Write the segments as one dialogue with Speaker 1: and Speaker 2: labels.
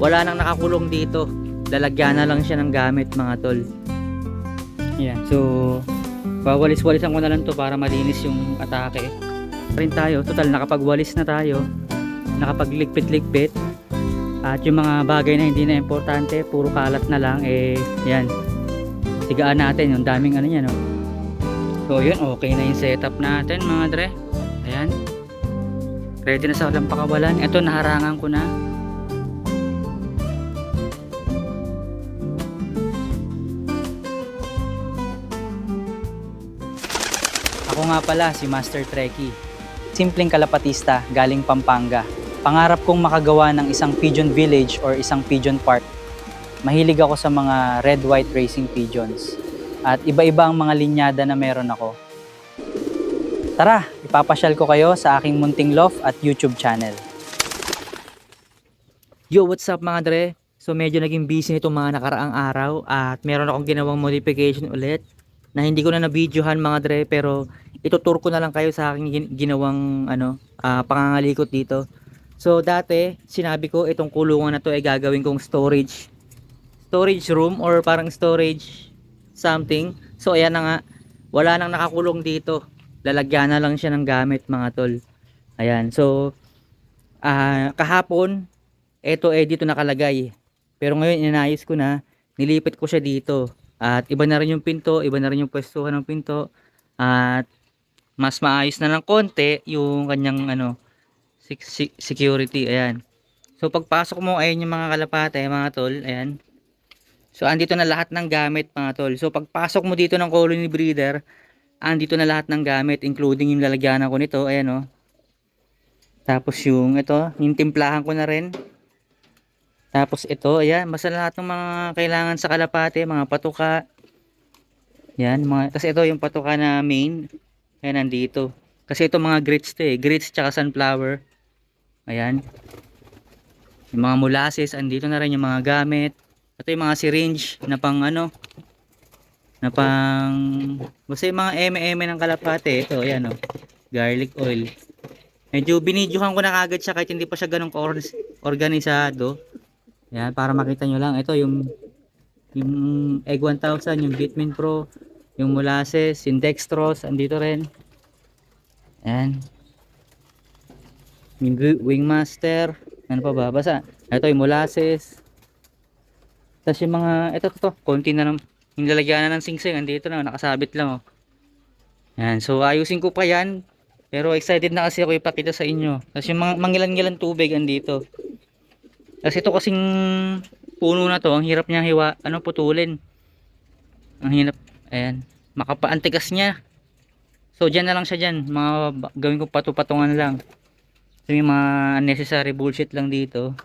Speaker 1: wala nang nakakulong dito, lalagyan na lang siya ng gamit mga tol. Yan, so wawalis-walisan ko na lang to para malinis yung atake rin tayo. Total nakapagwalis na tayo, nakapagligpit-ligpit, at yung mga bagay na hindi na importante puro kalat na lang, yan, sigaan natin yung daming ano yan, no? So yun, okay na yung setup natin mga dre. Ayan, ready na sa walang pakawalan. Ito, naharangan ko na. Ako nga pala si Master Trekkie, simpleng kalapatista galing Pampanga. Pangarap kong makagawa ng isang pigeon village or isang pigeon park. Mahilig ako sa mga red-white racing pigeons. At iba-iba ang mga linyada na meron ako. Tara, ipapasyal ko kayo sa aking munting loft at YouTube channel. Yo, what's up mga dre? So medyo naging busy nitong mga nakaraang araw at meron akong ginawang modification ulit na hindi ko na na-videohan mga dre, pero itutur ko na lang kayo sa aking ginawang pangangalikot dito. So dati, sinabi ko itong kulungan na to ay gagawin kong storage room or parang storage something. So ayan na nga, wala nang nakakulong dito, lalagyan na lang siya ng gamit mga tol. Ayan, so kahapon ito dito nakalagay, pero ngayon inayos ko na, nilipat ko siya dito at iba na rin yung pinto, iba na rin yung pwestuhan ng pinto, at mas maayos na ng konti yung kanyang security. Ayan, so pagpasok mo, ayan yung mga kalapate mga tol, ayan. So andito na lahat ng gamit mga tol. So pagpasok mo dito ng colony breeder, andito na lahat ng gamit, including yung lalagyanan ko nito, ayan o. Tapos yung yung timplahan ko na rin. Tapos ito, ayan, basta lahat ng mga kailangan sa kalapate, mga patuka. Yan, tapos ito yung patuka na main. Ayan, nandito. Kasi ito mga grits to grits tsaka sunflower. Ayan. Yung mga molasses, andito na rin yung mga gamit. Ito yung mga syringe na pang basta yung mga eme-eme ng kalapate. Ito, ayan o, garlic oil. Medyo binidyohan ko na kagad siya kahit hindi pa siya ganun organisado. Ayan, para makita nyo lang. Ito yung Egg 1000, yung Bitmin Pro, yung molasses, yung dextrose, andito rin. Ayan. Yung Wingmaster. Ano pa ba? Basta, ito yung molasses. Tapos yung mga, ito, konti na lang. Yung lalagyan na ng singsing, andito na, nakasabit lang, oh. Yan, so ayusin ko pa yan. Pero excited na kasi ako ipakita sa inyo. Tapos yung mga mangilan-ngilan tubig andito. Tapos ito kasing puno na to, ang hirap niya putulin. Ang hirap, ayan. Antigas niya. So dyan na lang siya dyan. Gawin ko patupatungan lang. So yung mga unnecessary bullshit lang dito.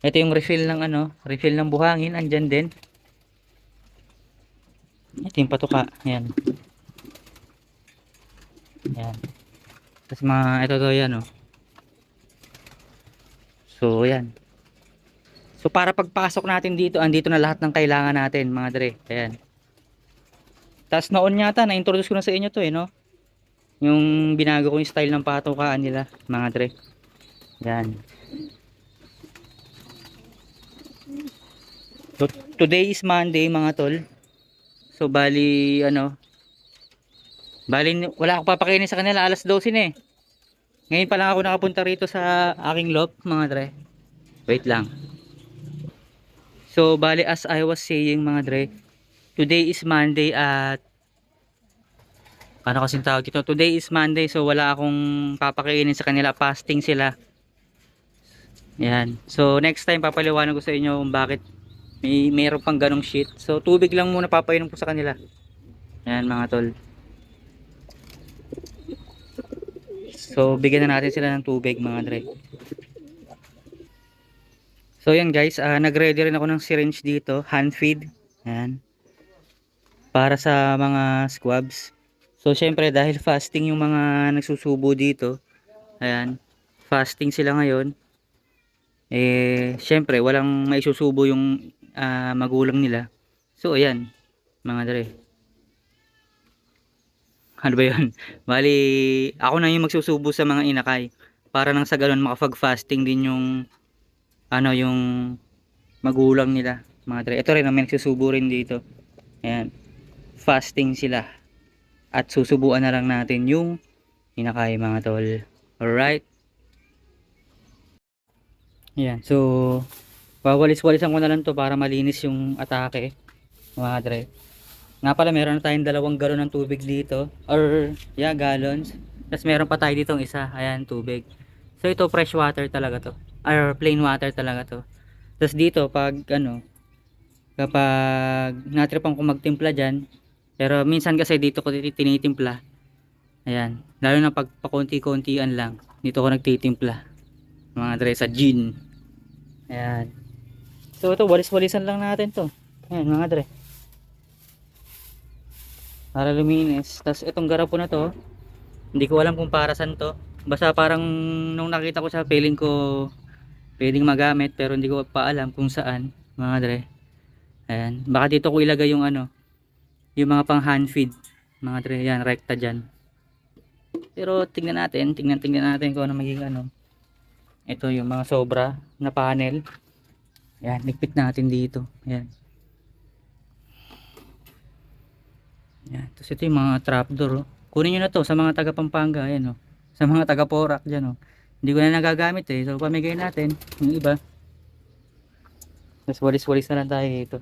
Speaker 1: Ito yung refill ng refill ng buhangin, andyan din. Ito yung patuka, ayan. Ayan. Tapos ito yan, oh. So ayan. So para pagpasok natin dito, andito na lahat ng kailangan natin mga dre. Ayan. Tapos noon yata, na-introduce ko na sa inyo to no? Yung binago ko yung style ng patukaan nila mga dre. Ayan. So today is Monday mga tol. So bali wala akong papakainin sa kanila, alas 12 na eh. Ngayon pa lang ako nakapunta rito sa aking loft mga dre. Wait lang. So bali, as I was saying mga dre, today is Monday at ano kasing tawag ito? Today is Monday, so wala akong papakainin sa kanila, fasting sila. Yan. So next time papaliwanag ko sa inyo kung bakit mayroon pang ganong shit. So tubig lang muna papainom ko sa kanila. Yan mga tol. So bigyan na natin sila ng tubig mga dre. So yan guys, nag-ready rin ako ng syringe dito, hand feed. Yan. Para sa mga squabs. So syempre dahil fasting yung mga nagsusubo dito. Ayan. Fasting sila ngayon. Syempre walang maisusubo yung magulang nila. So ayan, mga dre. Ano ba yun? Bali, ako na yung magsusubo sa mga inakay. Para nang sa ganun makapag-fasting din yung yung magulang nila, mga dre. Ito rin, may nagsusubo rin dito. Ayan, fasting sila. At susubuan na lang natin yung hinakay, mga tol. Alright. Ayan, so wawalis-walisan ko na lang to para malinis yung atake, mga dre. Nga pala, meron na tayong 2 galon ng tubig dito, or yeah, gallons. Tapos meron pa tayo ditong isa, ayan, tubig. So ito fresh water talaga to, or plain water talaga to. Tapos dito pag ano, kapag natripan ko magtimpla dyan, pero minsan kasi dito ko tinitimpla, ayan, lalo na pag pakonti-kontian lang, dito ko nagtitimpla, mga dre, sa gin. Ayan, so ito walis-walisan lang natin to, ayan mga dre, para luminis. Tapos itong garapo na to, hindi ko alam kung para saan to, basta parang nung nakita ko siya, feeling ko pwedeng magamit, pero hindi ko pa alam kung saan, mga dre. Ayan, baka dito ko ilagay yung ano, yung mga pang hand feed, mga dre. Yan, rekta dyan. Pero tingnan natin, tingnan natin kung ano magiging ano. Ito yung mga sobra na panel. Yan, ligpit natin dito. Yan. Yan. Tapos ito yung mga trapdoor, oh. Kunin nyo na to sa mga taga Pampanga. Ayan, oh. Sa mga taga Porac dyan, oh. Hindi ko na nagagamit eh. So pamigay natin yung iba. Tapos walis-walis na lang tayo dito.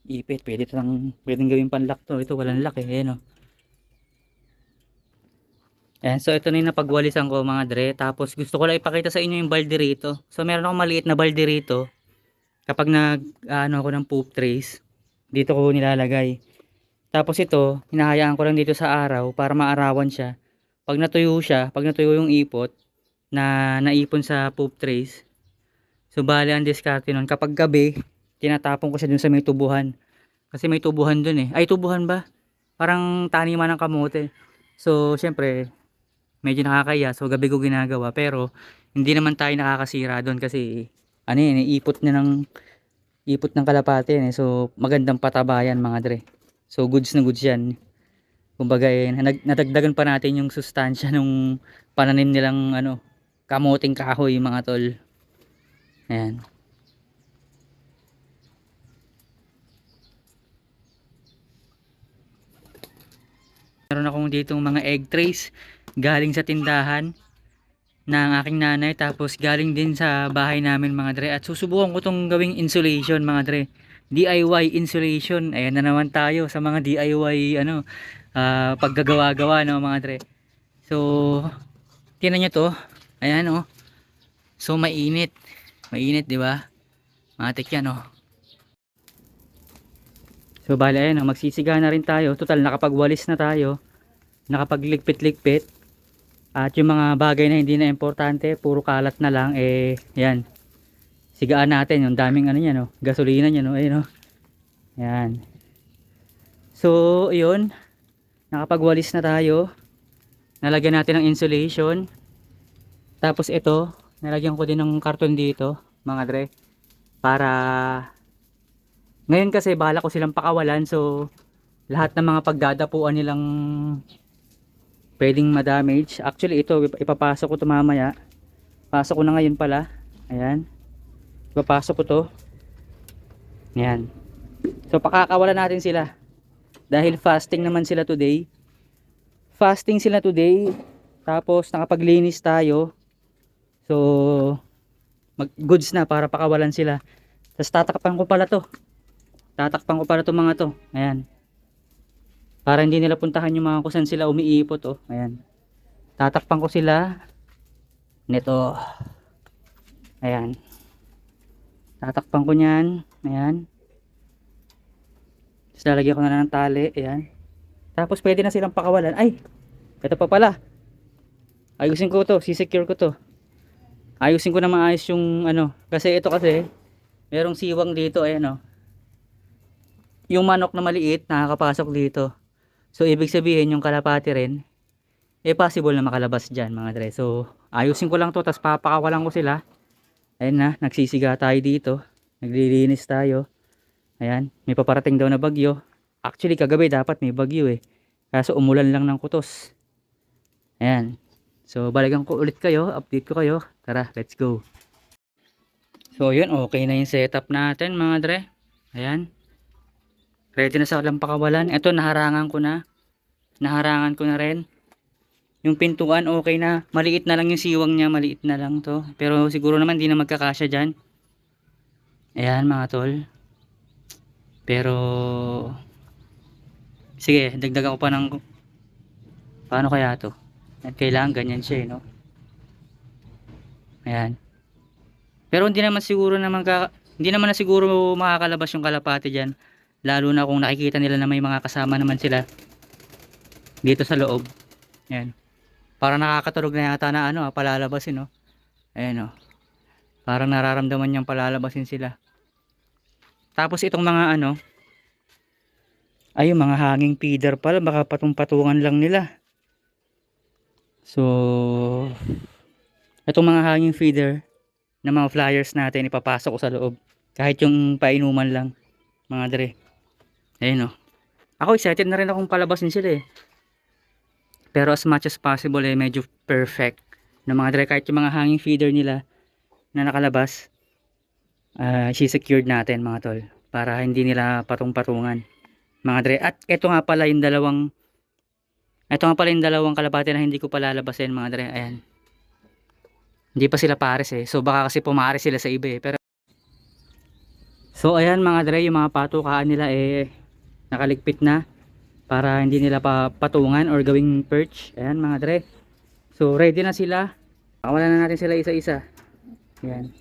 Speaker 1: Ipit, pwedeng gawing panlock to. Ito walang lock eh. Ayan, oh. Ayan, so ito na yung napagwalisan ko, mga dre. Tapos gusto ko lang ipakita sa inyo yung balde rito. So meron akong maliit na balde rito. Kapag ano ako ng poop trays, dito ko nilalagay. Tapos ito, hinahayaan ko lang dito sa araw para maarawan siya. Pag natuyo siya, pag natuyo yung ipot na naipon sa poop trays, so bale ang diskarte nun, kapag gabi, tinatapon ko siya dun sa may tubuhan. Kasi may tubuhan dun eh. Ay, tubuhan ba? Parang taniman ng kamote. So, syempre, medyo nakakaya. So, gabi ko ginagawa. Pero, hindi naman tayo nakakasira doon kasi, ano yun, ipot ng kalapate yun eh. So, magandang patabayan, mga dre. So, goods na goods yan. Kumbaga, nadagdagan pa natin yung sustansya nung pananim nilang, ano, kamoting kahoy, mga tol. Ayan. Meron akong ditong mga egg trays galing sa tindahan ng aking nanay, tapos galing din sa bahay namin, mga dre. At susubukan ko tong gawing insulation, mga dre. DIY insulation. Ayan na naman tayo sa mga DIY ano, paggagawa-gawa, no, mga dre. So tingnan nyo to. Ayan, oh. So mainit. Mainit, di ba? Matik yan, oh. So bali, ayan, oh, magsisiga na rin tayo. Total, nakapagwalis na tayo. Nakapagligpit-ligpit. At yung mga bagay na hindi na importante, puro kalat na lang, eh, yan. Sigaan natin, yung daming ano yan, oh, gasolina yan, oh, ayun, oh. Yan. So, yun. Nakapagwalis na tayo. Nalagyan natin ng insulation. Tapos ito, nalagyan ko din ng karton dito, mga dre. Para, ngayon kasi bahala ko silang pakawalan, so, lahat ng mga pagdadapuan nilang pwedeng ma-damage. Actually ito ipapasok ko to mamaya. Pasok ko na ngayon pala. Ayan. Ipapasok ko to. Ayan. So pakakawalan natin sila. Dahil fasting naman sila today. Fasting sila today. Tapos nakapaglinis tayo. So goods na para pakawalan sila. Tapos tatakpan ko pala to. Tatakpan ko pala to, mga to. Ayan. Para hindi nila puntahan yung mga kung saan sila umiipot, oh. Ayan. Tatakpan ko sila nito. Ayan. Tatakpan ko niyan. Ayan. Tapos lalagyan ko na ng tali. Ayan. Tapos pwede na silang pakawalan. Ay! Ito pa pala. Ayusin ko to. Sisecure ko to. Ayusin ko na maayos yung ano. Kasi ito kasi merong siwang dito. Ayan, oh. Yung manok na maliit nakakapasok dito. So ibig sabihin yung kalapati rin, eh possible na makalabas dyan, mga dre. So ayusin ko lang to, tapos papakawalan ko sila. Ayan na, nagsisiga tayo dito. Naglilinis tayo. Ayan, may paparating daw na bagyo. Actually, kagabi dapat may bagyo eh. Kaso umulan lang ng kutos. Ayan. So, balikan ko ulit kayo. Update ko kayo. Tara, let's go. So, yun. Okay na yung setup natin mga dre. Ayan. Ready na sa lampakawalan. Ito, naharangan ko na. Naharangan ko na rin. Yung pintuan, okay na. Maliit na lang yung siwang niya. Maliit na lang to. Pero siguro naman, di na magkakasya dyan. Ayan mga tol. Pero sige, dagdagan ko pa ng paano kaya to. At kailangan ganyan siya, no? Ayan. Pero hindi naman siguro na hindi naman na siguro makakalabas yung kalapati diyan. Lalo na kung nakikita nila na may mga kasama naman sila dito sa loob. Ayan. Parang nakakatulog na yata na palalabasin, no? Ayan, no? Parang nararamdaman niyang palalabasin sila. Tapos itong mga ay yung mga hanging feeder pala, baka patong-patungan lang nila. So, itong mga hanging feeder na mga flyers natin ipapasok ko sa loob. Kahit yung painuman lang, mga dre. Ayun o. Ako excited na rin akong palabasin sila eh. Pero as much as possible medyo perfect na mga dre. Kahit yung mga hanging feeder nila na nakalabas, secured natin mga tol. Para hindi nila patong-patungan. Mga dre. At ito nga pala yung dalawang kalapati na hindi ko palalabasin mga dre. Ayan. Hindi pa sila pares eh. So baka kasi pumares sila sa iba eh. Pero so ayan mga dre, yung mga patukaan nila nakaligpit na para hindi nila patungan or gawing perch. Ayan mga dre. So ready na sila. Pakawalan na natin sila isa-isa. Ayan.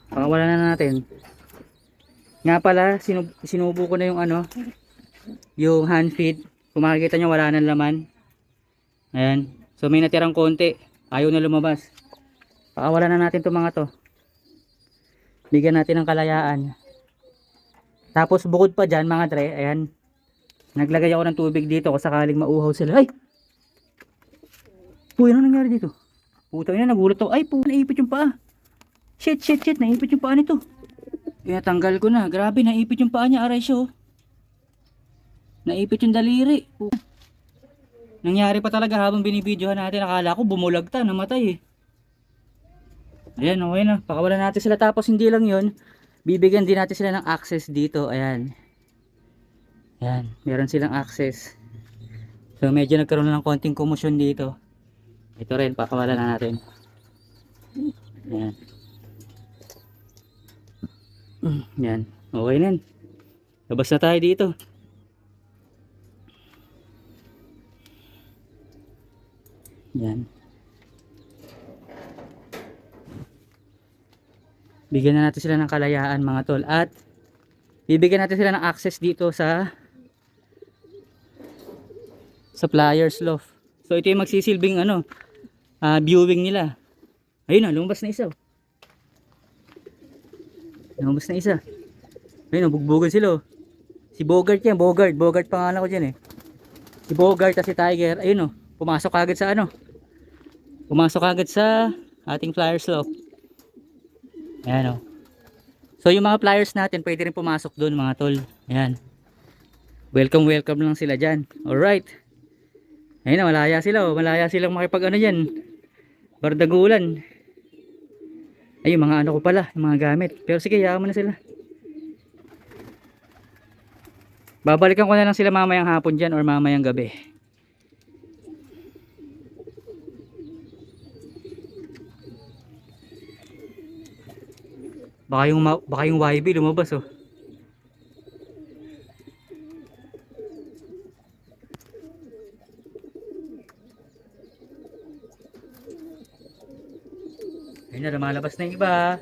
Speaker 1: Pakawalan na natin. Nga pala, sinubo ko na yung hand feed. Kung makikita nyo, wala nang laman. Ayan. So may natirang konti. Ayaw na lumabas. Pakawalan na natin itong mga to. Bigyan natin ng kalayaan. Tapos bukod pa dyan mga dre, ayan. Naglagay ako ng tubig dito kung sakaling mauhaw sila. Ay! Uy, ano nangyari dito? Putang ina, nagulat ako. Ay, naipit yung paa. Shit, naipit yung paa nito. Tanggal ko na. Grabe, naipit yung paa niya. Aray siya oh. Naipit yung daliri. Nangyari pa talaga habang binibidyohan natin. Akala ko bumulagta, namatay eh. Ayan, okay na. Pakawalan natin sila. Tapos hindi lang yun. Bibigyan din natin sila ng access dito. Ayan. Ayan. Meron silang access. So medyo nagkaroon na ng konting komosyon dito. Ito rin. Pakawalan na natin. Ayan. Ayan. Okay na. Labas na tayo dito. Ayan. Bigyan na natin sila ng kalayaan mga tol. At bibigyan natin sila ng access dito sa flyers loft. So ito yung magsisilbing viewing nila. Ayun na, lumabas na isa. Lumabas na isa. Ayun, bugbugan sila. Si Bogart yan, Bogart pangalan ko dyan eh. Si Bogart at si Tiger. Ayun pumasok agad sa pumasok agad sa ating flyers loft. Ayan So yung mga flyers natin pwede rin pumasok doon mga tol. Ayan. Welcome lang sila dyan. Alright. Ayun na, malaya sila malaya silang makipag dyan. Bardagulan. Ay yung mga ko pala, yung mga gamit. Pero sige, yaman na sila. Babalikan ko na lang sila mamayang hapon dyan or mamayang gabi. Baka yung YB lumabas Ayun na, lumalabas na yung iba.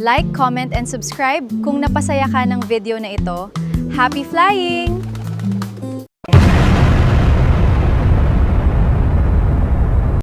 Speaker 2: Like, comment, and subscribe kung napasaya ka ng video na ito. Happy flying!